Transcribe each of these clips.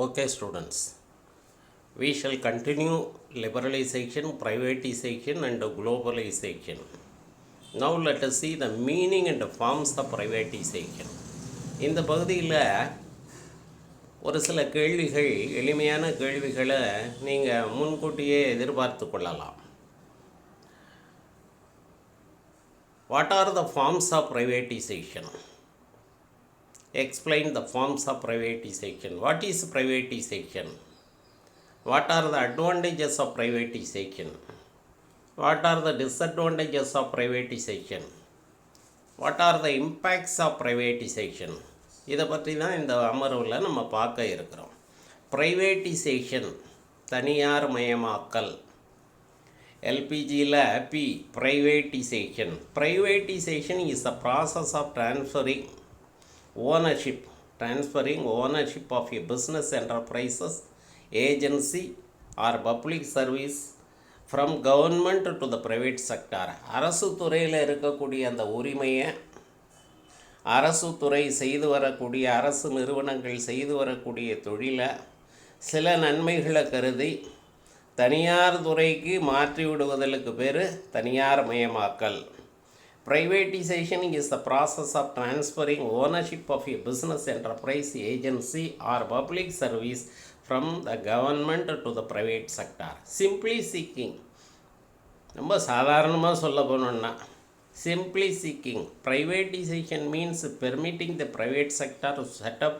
Okay, students, we shall continue liberalization, privatization, and globalization. Now, let us see the meaning and the forms of privatization. இந்த பகுதியில் ஒரு சில கேள்விகள், எளிமையான கேள்விகளை நீங்கள் முன்கூட்டியே எதிர்பார்த்து கொள்ளலாம். What are the forms of privatization? Explain the forms of privatization. What is privatization? What are the advantages of privatization? What are the disadvantages of privatization? What are the impacts of privatization? இதை பற்றி தான் இந்த அமர்வில் நம்ம பார்க்க இருக்கிறோம். Privatisation, தனியார் மயமாக்கல். எல்பிஜியில் P, privatisation. Privatisation is the process of transferring ownership of a business enterprises, agency or public service from government to the private sector. அரசு துறையில் இருக்கக்கூடிய அந்த உரிமையை அரசு துறை செய்து வரக்கூடிய, அரசு நிறுவனங்கள் செய்து வரக்கூடிய தொழிலை சில நன்மைகளை கருதி தனியார் துறைக்கு மாற்றி விடுவதற்கு பேர் தனியார் மயமாக்கல். Privatization is the process of transferring ownership of a business enterprise, agency or public service from the government to the private sector. Simply speaking, ரொம்ப சாதாரணமாக சொல்ல போனோம்னா, simply speaking, privatization means permitting the private sector to set up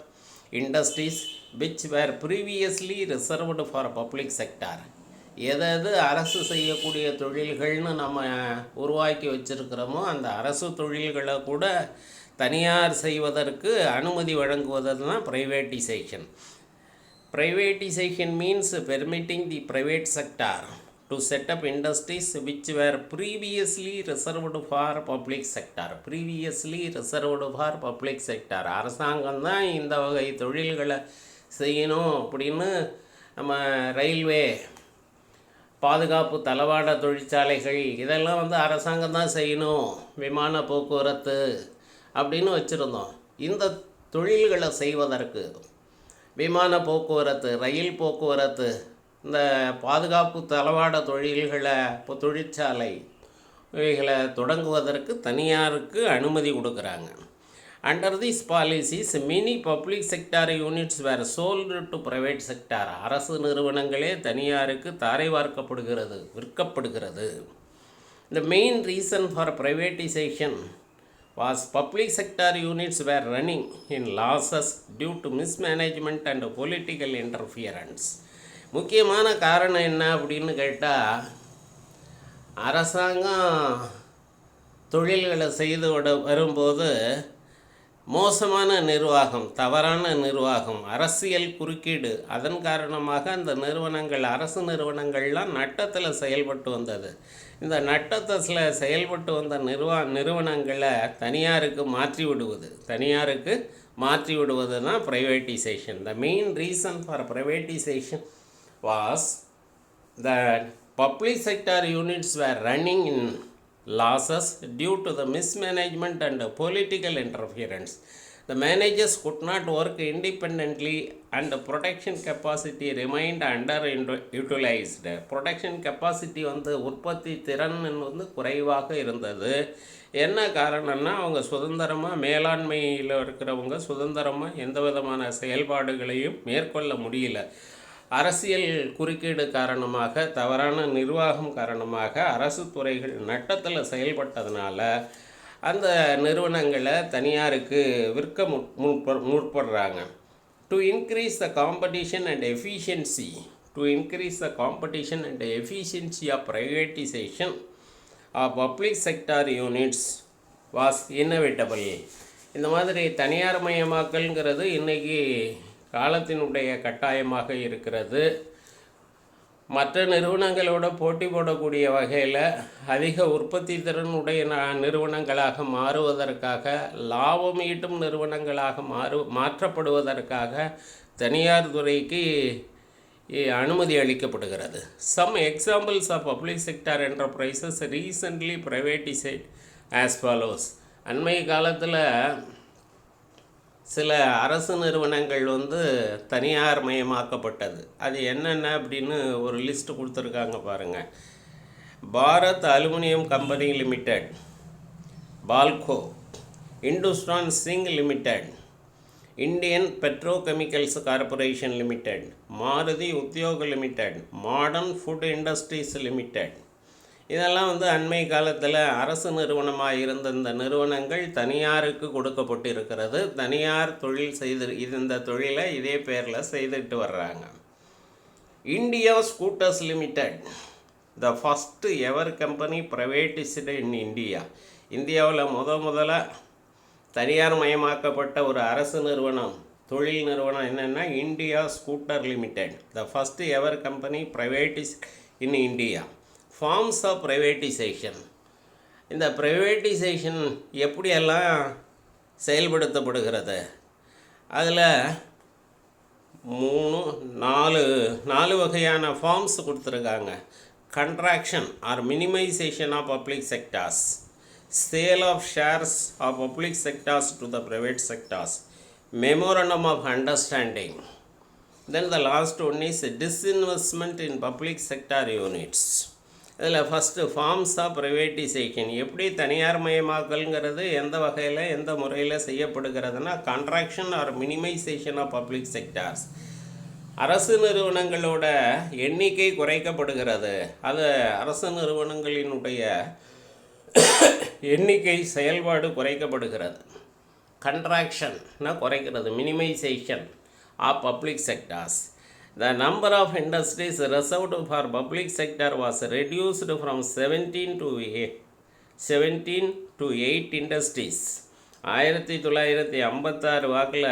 industries which were previously reserved for public sector. எது அரசு செய்யக்கூடிய தொழில்கள்னு நம்ம உருவாக்கி வச்சுருக்கிறோமோ அந்த அரசு தொழில்களை கூட தனியார் செய்வதற்கு அனுமதி வழங்குவது தான் privatisation. Privatisation means permitting the private sector to set up industries which were previously reserved for public sector. Previously reserved for public sector. அரசாங்கம் தான் இந்த வகை தொழில்களை செய்யணும் அப்படின்னு நம்ம ரயில்வே, பாதுகாப்பு தளவாட தொழிற்சாலைகள் இதெல்லாம் அரசாங்கம் தான் செய்யணும், விமான போக்குவரத்து அப்படின்னு வச்சுருந்தோம். இந்த தொழில்களை செய்வதற்கு விமான போக்குவரத்து, ரயில் போக்குவரத்து, இந்த பாதுகாப்பு தளவாட தொழில்களை, இப்போ தொழிற்சாலை இவைகளை தொடங்குவதற்கு தனியாருக்கு அனுமதி கொடுக்குறாங்க. Under these policies, many public sector units were sold to private sector. அரசு நிறுவனங்களே தனியாருக்கு தாரை வார்க்கப்படுகிறது, விற்கப்படுகிறது. The main reason for privatization was public sector units were running in losses due to mismanagement and political interference. முக்கியமான காரணம் என்ன அப்படின்னு கேட்டால், அரசாங்கம் தொழில்களை செய்து வரும்போது மோசமான நிர்வாகம், தவறான நிர்வாகம், அரசியல் குறுக்கீடு, அதன் காரணமாக அந்த நிறுவனங்கள், அரசு நிறுவனங்கள்லாம் நட்டத்தில் செயல்பட்டு வந்தது. இந்த நட்டத்தில் செயல்பட்டு வந்த நிறுவனங்களை தனியாருக்கு மாற்றி விடுவது தான் privatisation. The main reason for privatisation was that public sector units were running in losses due to the mismanagement and political interference. The managers could not work independently and the production capacity remained underutilized. Production capacity உற்பத்தி திறன் குறைவாக இருந்தது. என்ன காரணம்னா, அவங்க சுதந்திரமாக, மேலாண்மையில் இருக்கிறவங்க சுதந்திரமாக எந்த விதமான செயல்பாடுகளையும் மேற்கொள்ள முடியல. அரசியல் குறுக்கீடு காரணமாக, தவறான நிர்வாகம் காரணமாக அரசு துறைகள் நட்டத்தில் செயல்பட்டதுனால அந்த நிறுவனங்களை தனியாருக்கு விற்க முற்படுறாங்க. To increase the competition and efficiency of privatisation of public sector units was innovatable. இந்த மாதிரி தனியார் மயமாக்கல்ங்கிறது இன்றைக்கி காலத்தினுடைய கட்டாயமாக இருக்கிறது. மற்ற நிறுவனங்களோட போட்டி போடக்கூடிய வகையில் அதிக உற்பத்தி திறனுடைய நிறுவனங்களாக மாறுவதற்காக, லாபம் ஈட்டும் நிறுவனங்களாக மாற்றப்படுவதற்காக தனியார் துறைக்கு அனுமதி அளிக்கப்படுகிறது. Some examples of public sector enterprises recently privatized as follows. அண்மை காலத்தில் சில அரசு நிறுவனங்கள் வந்து தனியார் மயமாக்கப்பட்டது. அது என்னென்ன அப்படின்னு ஒரு லிஸ்ட்டு கொடுத்துருக்காங்க பாருங்கள். Bharat aluminium company limited, BALCO, Hindustan Singh limited, Indian petrochemicals corporation limited, Maruti Udyog limited, modern food industries limited. இதெல்லாம் வந்து அண்மை காலத்தில் அரசு நிறுவனமாக இருந்த இந்த நிறுவனங்கள் தனியாருக்கு கொடுக்கப்பட்டு இருக்கிறது. தனியார் தொழில் இந்த தொழிலை இதே பேரில் செய்துட்டு வர்றாங்க. India scooters limited, the first ever company privatised in India. இந்தியாவில் முதல்ல தனியார் மயமாக்கப்பட்ட ஒரு அரசு நிறுவனம், தொழில் நிறுவனம் என்னென்னா India scooter limited, the first ever company privatise in India. Forms of privatisation. இந்த ப்ரைவேட்டிசேஷன் எப்படியெல்லாம் செயல்படுத்தப்படுகிறது, அதில் நாலு வகையான ஃபார்ம்ஸ் கொடுத்துருக்காங்க. Contraction or minimisation of public sectors, sale of shares of public sectors to the private sectors, memorandum of understanding. Then the last one is disinvestment in public sector units. இதில் first forms of privatisation, எப்படி தனியார் மயமாக்கல்ங்கிறது எந்த வகையில் எந்த முறையில் செய்யப்படுகிறதுனா contraction R minimisation of public sectors. அரசு நிறுவனங்களோட எண்ணிக்கை குறைக்கப்படுகிறது. அது அரசு நிறுவனங்களினுடைய எண்ணிக்கை செயல்பாடு குறைக்கப்படுகிறது. கண்ட்ராக்ஷன்னா குறைக்கிறது, minimization of public sectors. The number of industries reserved for public sector was reduced from 17 to 8 industries. 1956 வாக்கில்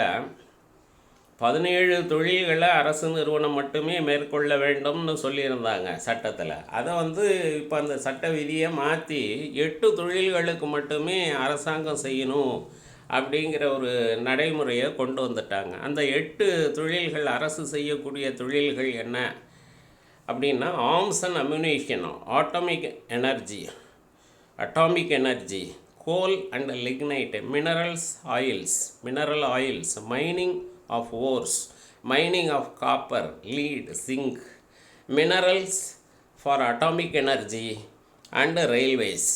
17 தொழில்களை அரசு நிறுவனம் மட்டுமே மேற்கொள்ள வேண்டும்னு சொல்லியிருந்தாங்க சட்டத்தில். அதை வந்து இப்போ அந்த சட்ட விதியை மாற்றி 8 தொழில்களுக்கு மட்டுமே அரசாங்கம் செய்யணும் அப்படிங்கிற ஒரு நடைமுறையை கொண்டு வந்துட்டாங்க. அந்த 8 தொழில்கள், அரசு செய்யக்கூடிய தொழில்கள் என்ன அப்படின்னா arms and ammunition, atomic energy, coal and lignite, mineral oils, mining of ores, mining of copper, lead, zinc, minerals for atomic energy and railways.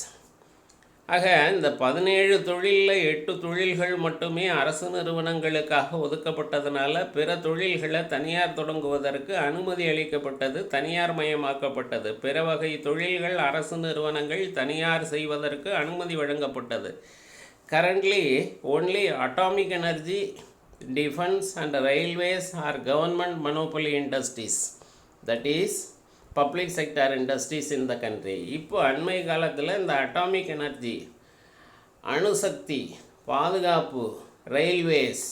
ஆக இந்த 17 தொழிலில் 8 தொழில்கள் மட்டுமே அரசு நிறுவனங்களுக்காக ஒதுக்கப்பட்டதுனால பிற தொழில்களை தனியார் தொடங்குவதற்கு அனுமதி அளிக்கப்பட்டது, தனியார் மயமாக்கப்பட்டது. பிற வகை தொழில்கள் அரசு நிறுவனங்கள் தனியார் செய்வதற்கு அனுமதி வழங்கப்பட்டது. Currently only atomic energy, defence and railways are government monopoly industries, that is public sector industries in the country. இப்போ அண்மை காலத்தில் இந்த அட்டாமிக் எனர்ஜி, அணுசக்தி, பாதுகாப்பு, ரயில்வேஸ்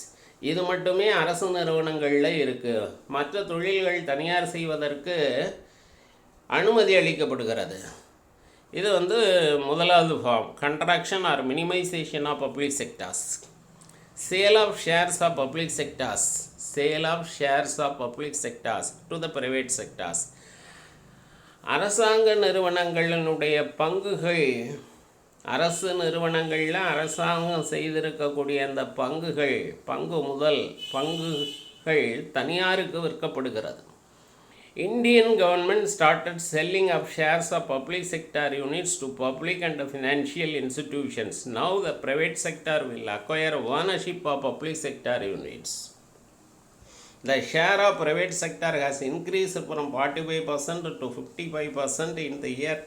இது மட்டுமே அரசு நிறுவனங்களில் இருக்குது. மற்ற தொழில்கள் தனியார் செய்வதற்கு அனுமதி அளிக்கப்படுகிறது. இது வந்து முதலாவது form, contraction or minimisation of public sectors. Sale of shares of public sectors, sale of shares of public sectors to the private sectors. அரசாங்க நிறுவனங்களினுடைய பங்குகள், அரசு நிறுவனங்களில் அரசாங்கம் செய்திருக்கக்கூடிய அந்த பங்குகள் தனியாருக்கு விற்கப்படுகிறது. Indian government started selling of shares of public sector units to public and financial institutions. Now the private sector will acquire ownership of public sector units. The share of private sector has increased from 45% to 55% in the year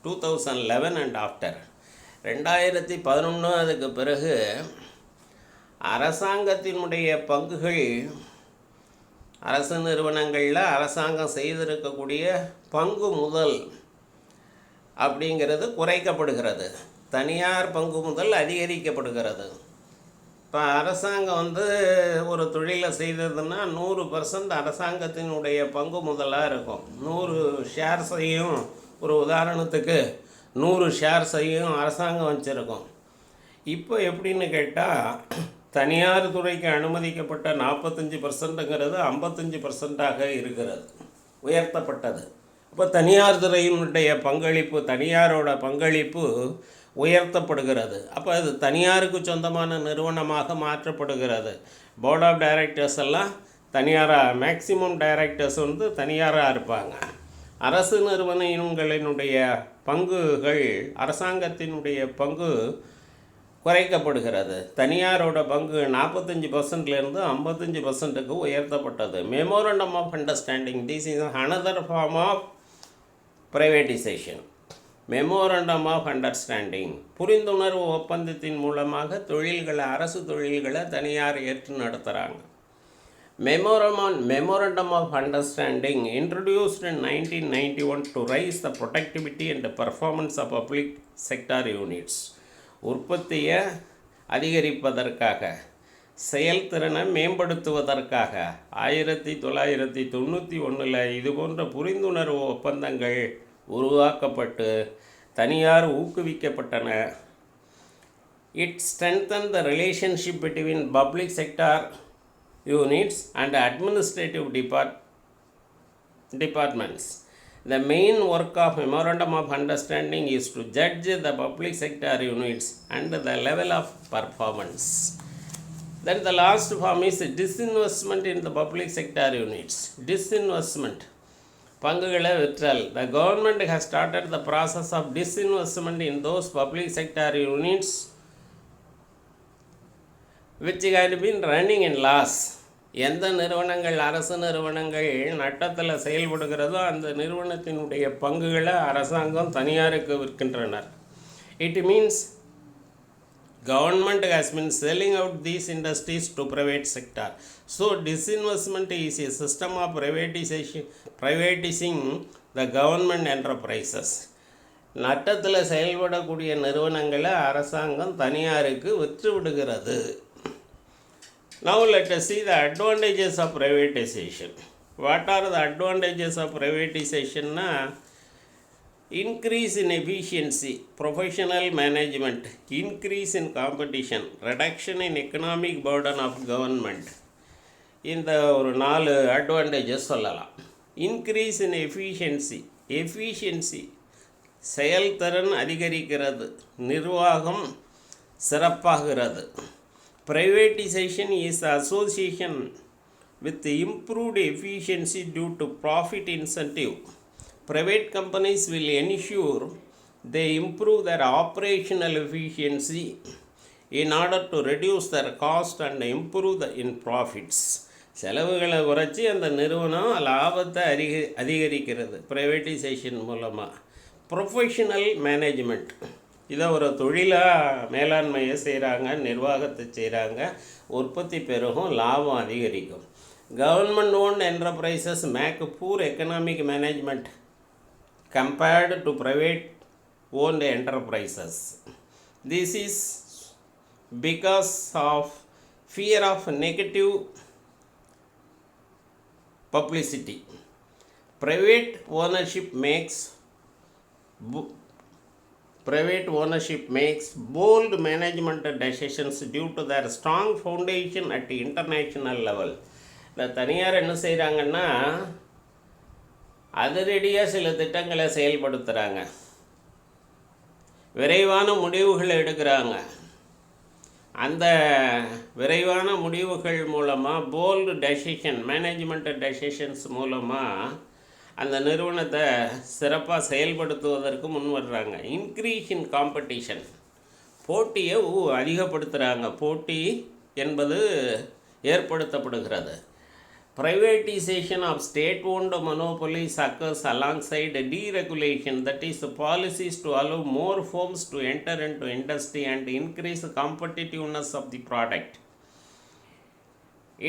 2011 and after. 2011 அதுக்கு பிறகு அரசாங்கத்தினுடைய பங்குகள், அரசு நிறுவனங்களில் அரசாங்கம் செய்திருக்கக்கூடிய பங்கு முதல் அப்படிங்கிறது குறைக்கப்படுகிறது, தனியார் பங்கு முதல் அதிகரிக்கப்படுகிறது. இப்போ அரசாங்கம் வந்து ஒரு தொழிலை செய்ததுன்னா 100% அரசாங்கத்தினுடைய பங்கு முதலாக இருக்கும். 100 ஷேர்ஸையும், ஒரு உதாரணத்துக்கு 100 ஷேர்ஸையும் அரசாங்கம் வச்சுருக்கும். இப்போ எப்படின்னு கேட்டால் தனியார் துறைக்கு அனுமதிக்கப்பட்ட 45%ங்கிறது 55%ஆக இருக்கிறது, உயர்த்தப்பட்டது. இப்போ தனியார் துறையினுடைய பங்களிப்பு, தனியாரோட பங்களிப்பு உயர்த்தப்படுகிறது. அப்போ அது தனியாருக்கு சொந்தமான நிறுவனமாக மாற்றப்படுகிறது. போர்ட் ஆஃப் டைரக்டர்ஸ் எல்லாம் தனியாராக, மேக்சிமம் டைரக்டர்ஸ் வந்து தனியாராக இருப்பாங்க. அரசு நிறுவனங்களினுடைய பங்குகள், அரசாங்கத்தினுடைய பங்கு குறைக்கப்படுகிறது. தனியாரோட பங்கு 45%லேருந்து 55%க்கு உயர்த்தப்பட்டது. Memorandum of understanding, this is another form of privatisation. Memorandum of understanding, புரிந்துணர்வு ஒப்பந்தத்தின் மூலமாக தொழில்களை, அரசு தொழில்களை தனியார் ஏற்று நடத்துகிறாங்க. Memorandum of Understanding introduced in 1991 to raise the productivity and performance of public sector units. உற்பத்தியை அதிகரிப்பதற்காக, செயல்திறனை மேம்படுத்துவதற்காக 1991 இதுபோன்ற புரிந்துணர்வு ஒப்பந்தங்கள் உருவாக்கப்பட்டு தனியார் ஊக்குவிக்கப்பட்டன. It strengthened the relationship between public sector units and administrative departments. The main work of Memorandum of Understanding is to judge the public sector units and the level of performance. Then the last form is disinvestment in the public sector units. Disinvestment, பங்குகளை விற்றல். The government has started the process of disinvestment in those public sector units which had been running in loss. எந்த நிறுவனங்கள், அரசு நிறுவனங்கள் நட்டத்தில் செயல்படுகிறதோ அந்த நிறுவனத்தினுடைய பங்குகளை அரசாங்கம் தனியாருக்கு விற்கின்றனர். It means government has been selling out these industries to private sector. So disinvestment is a system of privatizing the government enterprises. நட்டத்தில் செயல்படக்கூடிய நிறுவனங்களை அரசாங்கம் தனியாருக்கு விற்று விடுகிறது. Now let us see the advantages of privatization. What are the advantages of privatization? Increase in efficiency, professional management, increase in competition, reduction in economic burden of government. இந்த ஒரு 4 advantages சொல்லலாம். Increase in efficiency, செயல்திறன் அதிகரிக்கிறது, நிர்வாகம் சிறப்பாகிறது. Privatization is the association with improved efficiency due to profit incentive. Private companies will ensure they improve their operational efficiency in order to reduce their cost and improve in profits. செலவுகளை குறைச்சி அந்த நிறுவனம் லாபத்தை அதிகரிக்கிறது privatisation மூலமாக. Professional management, இதை ஒரு தொழிலாக மேலாண்மையை செய்கிறாங்க, நிர்வாகத்தை செய்கிறாங்க, உற்பத்தி பெருகும், லாபம் அதிகரிக்கும். Government owned enterprises make poor economic management compared to private owned enterprises. This is because of fear of negative publicity. Private ownership makes bold management decisions due to their strong foundation at the international level. இந்த தனியார் என்ன செய்கிறாங்கன்னா அதிரடியாக சில திட்டங்களை செயல்படுத்துகிறாங்க, விரைவான முடிவுகளை எடுக்கிறாங்க. அந்த விரைவான முடிவுகள் மூலமாக, போல்டு டெசிஷன், மேனேஜ்மெண்ட் டெசிஷன்ஸ் மூலமாக அந்த நிறுவனத்தை சிறப்பாக செயல்படுத்துவதற்கு முன் வர்றாங்க. இன்க்ரீஸ் இன் காம்படிஷன், போட்டியை அதிகப்படுத்துகிறாங்க, போட்டி என்பது ஏற்படுத்தப்படுகிறது. Privatization of state-owned monopolies occurs alongside deregulation, that is, policies to allow more firms to enter into industry and increase the competitiveness of the product.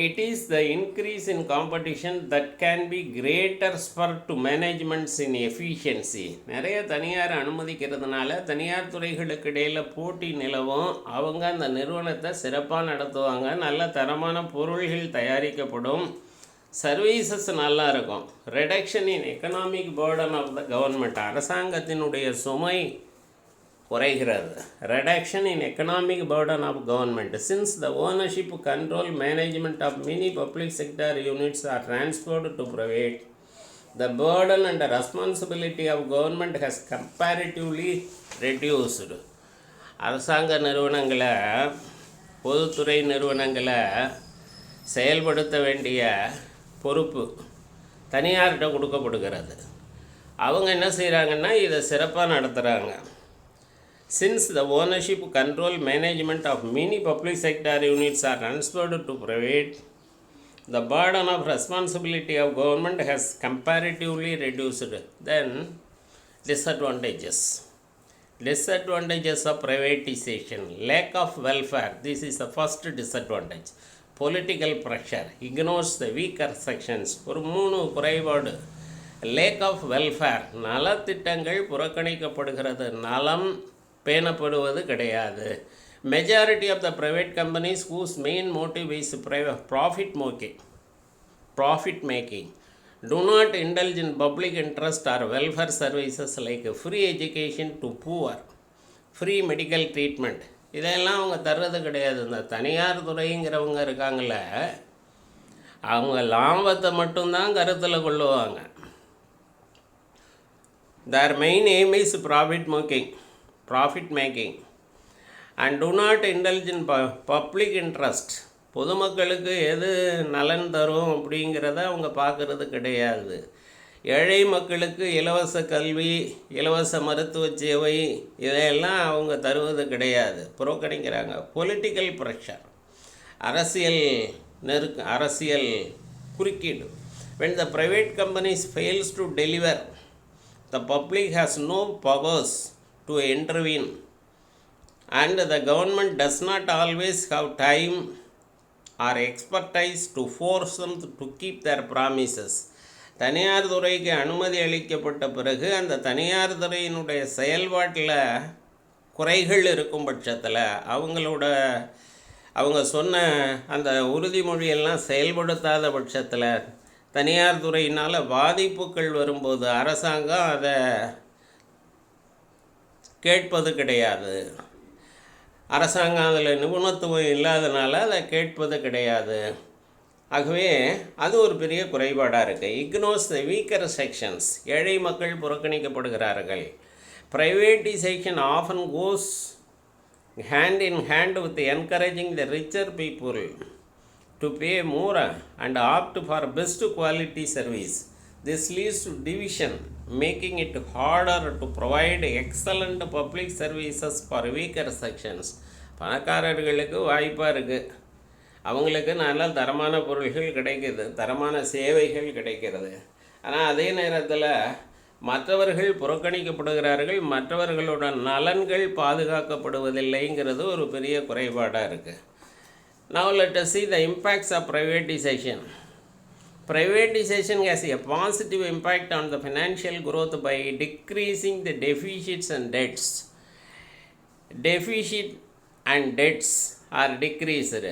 It is the increase in competition that can be greater spur to managements in efficiency. நிறைய தனியார் அனுமதிக்கிறதுனால தனியார் துறைகளுக்கு இடையில் போட்டி நிலவும். அவங்க அந்த நிறுவனத்தை சிறப்பாக நடத்துவாங்க, நல்ல தரமான பொருள்கள் தயாரிக்கப்படும், சர்வீசஸ் நல்லா இருக்கும். Reduction in economic burden of the government, அரசாங்கத்தினுடைய சுமை குறைகிறது. Reduction in economic burden of government, since the ownership, control, management of many public sector units are transferred to private, the burden and the responsibility of government has comparatively reduced. அரசாங்க நிறுவனங்களை, பொதுத்துறை நிறுவனங்களை செயல்படுத்த வேண்டிய பொறுப்பு தனியார்கிட்ட கொடுக்கப்படுகிறது. அவங்க என்ன செய்கிறாங்கன்னா இதை சிறப்பாக நடத்துகிறாங்க. Since the ownership, control, management of many public sector units are transferred to private, the burden of responsibility of government has comparatively reduced. Then disadvantages of privatization: lack of welfare. This is the first disadvantage. Political pressure ignores the weaker sections. ஒரு 3 குறைபாடு. lack of welfare, நலத்திட்டங்கள் புறக்கணிக்கப்படுகிறது, நலம் பேணப்படுவது கிடையாது. Majority of the private companies whose main motive is profit making do not indulge in public interest or welfare services like free education to poor, free medical treatment. இதெல்லாம் அவங்க தர்றது கிடையாது. இந்த தனியார் துறைங்கிறவங்க இருக்காங்கள, அவங்க லாபத்தை மட்டும்தான் கருத்தில் கொள்ளுவாங்க. Their main aim is profit making and do not indulge in public interest. பொதுமக்களுக்கு எது நலன் தரும் அப்படிங்கிறத அவங்க பார்க்குறது கிடையாது. ஏழை மக்களுக்கு இலவச கல்வி, இலவச மருத்துவ சேவை இதையெல்லாம் அவங்க தருவது கிடையாது, புறக்கணிக்கிறாங்க. பொலிட்டிக்கல் ப்ரெஷர், அரசியல் குறுக்கீடு. when the private companies fails to deliver, the public has no powers to intervene and the government does not always have time or expertise to force them to keep their promises. தனியார் துறைக்கு அனுமதி அளிக்கப்பட்ட பிறகு அந்த தனியார் துறையினுடைய செயல்பாட்டில் குறைகள் இருக்கும் பட்சத்தில் அவங்க சொன்ன அந்த உறுதிமொழியெல்லாம் செயல்படுத்தாத பட்சத்தில் தனியார் துறையினால் பாதிப்புகள் வரும்போது அரசாங்கம் அதை கேட்பது கிடையாது. அரசாங்கம் அதில் நிபுணத்துவம் இல்லாதனால அதை கேட்பது கிடையாது. ஆகவே அது ஒரு பெரிய குறைபாடாக இருக்குது. இக்னோர்ஸ் த வீக்கர் செக்ஷன்ஸ், ஏழை மக்கள் புறக்கணிக்கப்படுகிறார்கள். Privatisation often goes hand in hand with encouraging the richer people to pay more and opt for best quality service. This leads to division, making it harder to provide excellent public services for weaker sections. பணக்காரர்களுக்கு வாய்ப்பாக இருக்குது, அவங்களுக்கு நல்ல தரமான பொருள்கள் கிடைக்கிது, தரமான சேவைகள் கிடைக்கிறது. ஆனால் அதே நேரத்தில் மற்றவர்கள் புறக்கணிக்கப்படுகிறார்கள், மற்றவர்களோட நலன்கள் பாதுகாக்கப்படுவதில்லைங்கிறது ஒரு பெரிய குறைபாடாக இருக்குது. Now let us see the impacts of privatization. Privatization has a positive impact on the financial growth by decreasing the deficits and debts. Deficit and debts are decreased.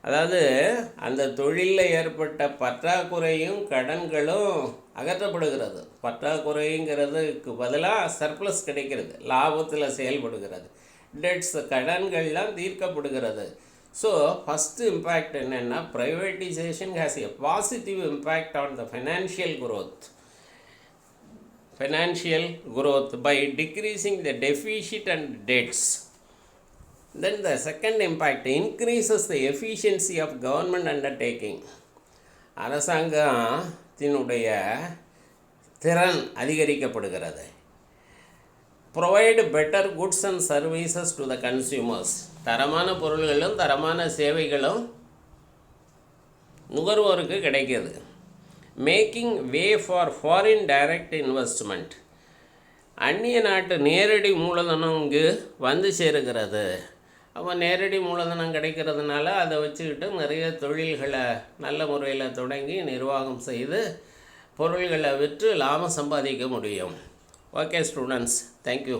அதாவது அந்த தொழிலில் ஏற்பட்ட பற்றாக்குறையும் கடன்களும் அகற்றப்படுகிறது. பற்றாக்குறைங்கிறதுக்கு பதிலாக சர்ப்ளஸ் கிடைக்கிறது, லாபத்தில் செயல்படுகிறது. டெட்ஸ், கடன்கள்லாம் தீர்க்கப்படுகிறது. ஸோ ஃபஸ்ட்டு இம்பேக்ட் என்னென்னா, privatisation has a positive impact on the financial growth by decreasing the deficit and debts. Then the second impact increases the efficiency of government undertaking. அரசாங்கத்தினுடைய திறன் அதிகரிக்கப்படுகிறது. Provide better goods and services to the consumers. தரமான பொருள்களும் தரமான சேவைகளும் நுகர்வோருக்கு கிடைக்கிது. Making way for foreign direct investment. அந்நிய நாட்டு நேரடி மூலதனம் இங்கு வந்து சேருகிறது. அப்போ நேரடி மூலதனம் கிடைக்கிறதுனால அதை வச்சுக்கிட்டு நிறைய தொழில்களை நல்ல முறையில் தொடங்கி நிர்வாகம் செய்து பொருள்களை விற்று லாபம் சம்பாதிக்க முடியும். Okay students, thank you.